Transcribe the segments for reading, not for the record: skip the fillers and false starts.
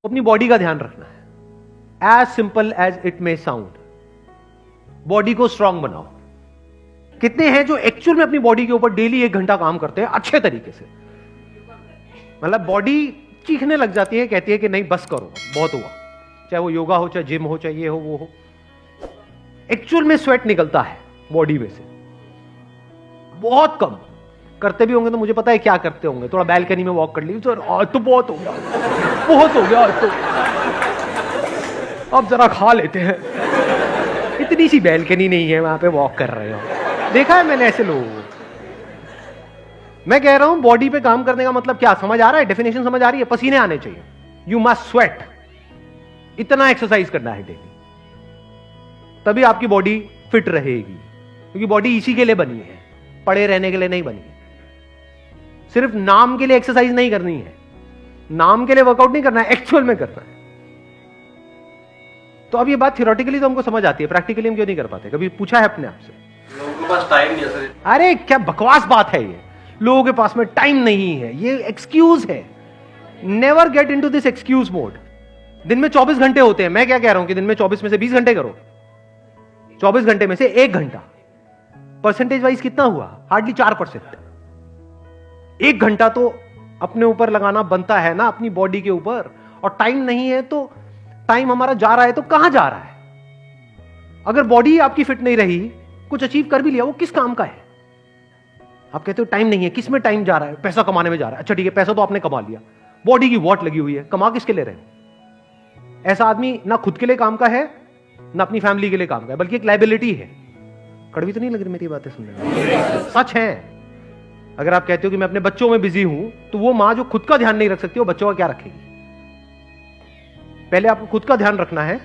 अपनी बॉडी का ध्यान रखना है, as simple as it may sound. Body को स्ट्रांग बनाओ। कितने हैं जो एक्चुअल में अपनी बॉडी के ऊपर डेली 1 घंटा काम करते हैं अच्छे तरीके से? मतलब बॉडी चीखने लग जाती है, कहती है कि नहीं बस करो, बहुत हुआ। चाहे वो योगा हो, चाहे जिम हो, चाहे ये हो वो हो। एक्चुअल में स्वेट निकलता है बॉडी में से, बहुत कम। करते भी होंगे तो मुझे पता है क्या करते होंगे, थोड़ा बैल्कनी में वॉक कर ली तो आज तो बहुत हो गया, बहुत हो गया आज तो, अब जरा खा लेते हैं। इतनी सी बैल्कनी नहीं है, वहां पे वॉक कर रहे हो। देखा है मैंने ऐसे लोगों को। मैं कह रहा हूं बॉडी पे काम करने का मतलब क्या, समझ आ रहा है? डेफिनेशन समझ आ रही है? पसीने आने चाहिए, यू मस्ट स्वेट। इतना एक्सरसाइज करना है डेली, तभी आपकी बॉडी फिट रहेगी। क्योंकि बॉडी इसी के लिए बनी है, पड़े रहने के लिए नहीं बनी है। सिर्फ नाम के लिए एक्सरसाइज नहीं करनी है, नाम के लिए वर्कआउट नहीं करना है, एक्चुअल में करना है। तो अब ये बात थियोरेटिकली तो हमको समझ आती है, प्रैक्टिकली हम क्यों नहीं कर पाते? कभी पूछा है अपने आप से? लोगों के पास टाइम नहीं है सर। अरे क्या बकवास बात है ये, लोगों के पास में टाइम नहीं है, ये एक्सक्यूज है। Never get into this excuse mode. दिन में 24 घंटे होते हैं, मैं क्या कह रहा हूं कि दिन में 24 में से 20 घंटे करो। 24 घंटे में से 1 घंटा, परसेंटेज वाइज कितना हुआ? हार्डली 4%। 1 घंटा तो अपने ऊपर लगाना बनता है ना, अपनी बॉडी के ऊपर। और टाइम नहीं है तो टाइम हमारा जा रहा है तो कहां जा रहा है? अगर बॉडी आपकी फिट नहीं रही, कुछ अचीव कर भी लिया, वो किस काम का है? आप कहते हो टाइम नहीं है, किस में टाइम जा रहा है? पैसा कमाने में जा रहा है। अच्छा ठीक है, पैसा तो आपने कमा लिया, बॉडी की वॉट लगी हुई है, कमा किसके लिए रहे हो? ऐसा आदमी ना खुद के लिए काम का है, ना अपनी फैमिली के लिए काम का है, बल्कि एक लाइबिलिटी है। कड़वी तो नहीं लग रही मेरी बातें सुनने में? सच है। अगर आप कहते हो कि मैं अपने बच्चों में बिजी हूं, तो वो मां जो खुद का ध्यान नहीं रख सकती, वो बच्चों का क्या रखेगी? पहले आपको खुद का ध्यान रखना है,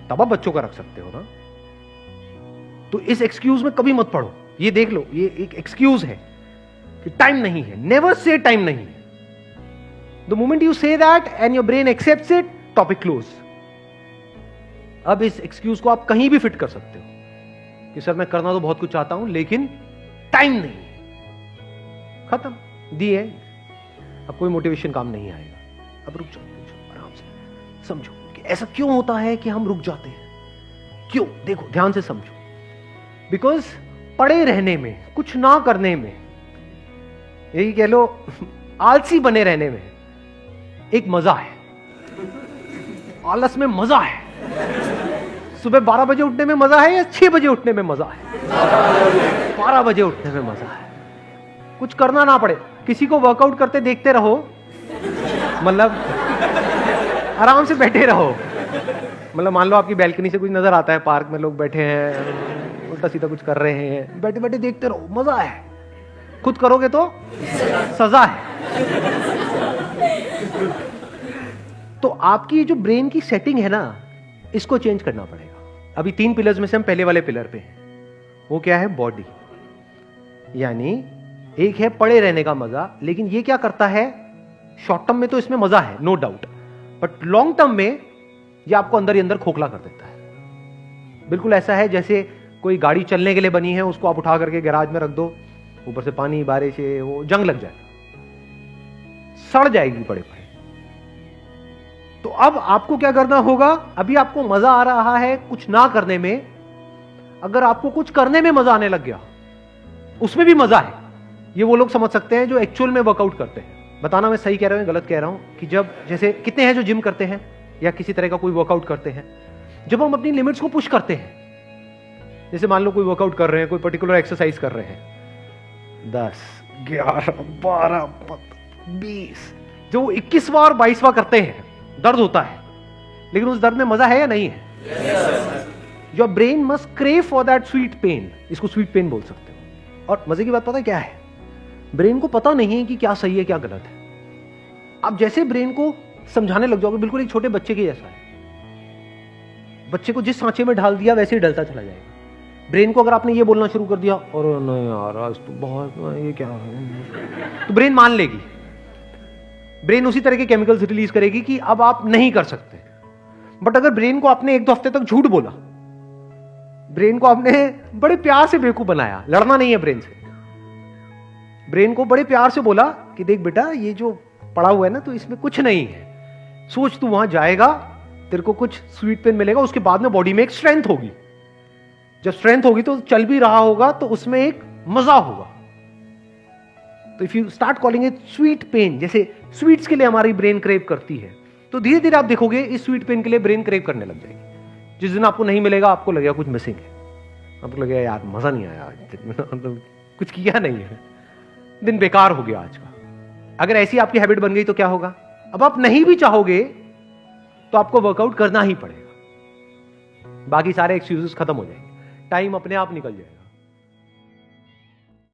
तब आप बच्चों का रख सकते हो ना। तो इस एक्सक्यूज में कभी मत पड़ो। ये देख लो, ये एक एक्सक्यूज है कि टाइम नहीं है। नेवर से टाइम नहीं है। The moment you say that and your brain accepts it, topic close. अब इस एक्सक्यूज को आप कहीं भी फिट कर सकते हो कि सर मैं करना तो बहुत कुछ चाहता हूं लेकिन टाइम नहीं है। खत्म, दी है। अब कोई मोटिवेशन काम नहीं आएगा। अब रुक जाओ, आराम से समझो कि ऐसा क्यों होता है कि हम रुक जाते हैं। क्यों? देखो ध्यान से समझो। बिकॉज पड़े रहने में, कुछ ना करने में, यही कह लो आलसी बने रहने में एक मजा है। आलस में मजा है। सुबह 12 बजे उठने में मजा है या 6 बजे उठने में मजा है? 12 बजे उठने में मजा है। कुछ करना ना पड़े, किसी को वर्कआउट करते देखते रहो, मतलब आराम से बैठे रहो। मतलब मान लो आपकी बैल्कनी से कुछ नजर आता है, पार्क में लोग बैठे हैं, उल्टा सीधा कुछ कर रहे हैं, बैठे बैठे देखते रहो, मजा है। खुद करोगे तो सजा है। तो आपकी जो ब्रेन की सेटिंग है ना, इसको चेंज करना पड़ेगा। अभी 3 पिलर्स में से हम पहले वाले पिलर पे हैं। वो क्या है? बॉडी। यानी एक है पड़े रहने का मजा, लेकिन ये क्या करता है? शॉर्ट टर्म में तो इसमें मजा है, no doubt, but long term में ये आपको अंदर ही अंदर खोखला कर देता है। बिल्कुल ऐसा है जैसे कोई गाड़ी चलने के लिए बनी है, उसको आप उठा करके गैराज में रख दो, ऊपर से पानी बारिश है, वो जंग लग जाएगा, सड़ जाएगी पड़े पड़े। तो अब आपको क्या करना होगा? अभी आपको मजा आ रहा है कुछ ना करने में, अगर आपको कुछ करने में मजा आने लग गया, उसमें भी मजा है। ये वो लोग समझ सकते हैं जो एक्चुअल में वर्कआउट करते हैं। बताना मैं सही कह रहा हूं गलत कह रहा हूं कि जब जैसे कितने हैं जो जिम करते हैं या किसी तरह का कोई वर्कआउट करते हैं, जब हम अपनी लिमिट्स को पुश करते हैं, जैसे मान लो कोई वर्कआउट कर रहे हैं, कोई पर्टिकुलर एक्सरसाइज कर रहे हैं, 10, 11, 12, 20, जो 21वां और 22वां करते हैं, दर्द होता है, लेकिन उस दर्द में मजा है या नहीं है? Your brain must crave for that sweet pain. इसको स्वीट पेन बोल सकते हो। और मजे की बात पता है क्या है? ब्रेन को पता नहीं है कि क्या सही है क्या गलत है। आप जैसे ब्रेन को समझाने लग जाओगे, बिल्कुल एक छोटे बच्चे के जैसा है। बच्चे को जिस सांचे में ढाल दिया वैसे ही डलता चला जाएगा। ब्रेन को अगर आपने ये बोलना शुरू कर दिया, और नहीं यार आज तो बहुत, ये क्या है, तो ब्रेन मान लेगी। ब्रेन उसी तरह के केमिकल्स रिलीज करेगी कि अब आप नहीं कर सकते। बट अगर ब्रेन को आपने 1-2 हफ्ते तक झूठ बोला, ब्रेन को आपने बड़े प्यार से बेवकूफ बनाया, लड़ना नहीं है ब्रेन से, ब्रेन को बड़े प्यार से बोला कि देख बेटा ये जो पड़ा हुआ है ना, तो इसमें कुछ नहीं है, सोच, तू वहां जाएगा, तेरे को कुछ स्वीट पेन मिलेगा, उसके बाद में बॉडी में एक स्ट्रेंथ होगी। जब स्ट्रेंथ होगी तो चल भी रहा होगा तो उसमें एक मजा होगा। तो if you start calling it sweet pain, जैसे स्वीट्स के लिए हमारी ब्रेन क्रेव करती है, तो धीरे धीरे आप देखोगे इस स्वीट पेन के लिए ब्रेन क्रेव करने लग जाएगी। जिस दिन आपको नहीं मिलेगा आपको लगेगा कुछ मिसिंग है, आपको लगेगा यार मजा नहीं आया आज, मतलब कुछ किया नहीं है, दिन बेकार हो गया आज का। अगर ऐसी आपकी हैबिट बन गई तो क्या होगा? अब आप नहीं भी चाहोगे तो आपको वर्कआउट करना ही पड़ेगा, बाकी सारे एक्सक्यूजेस खत्म हो जाएंगे, टाइम अपने आप निकल जाएगा।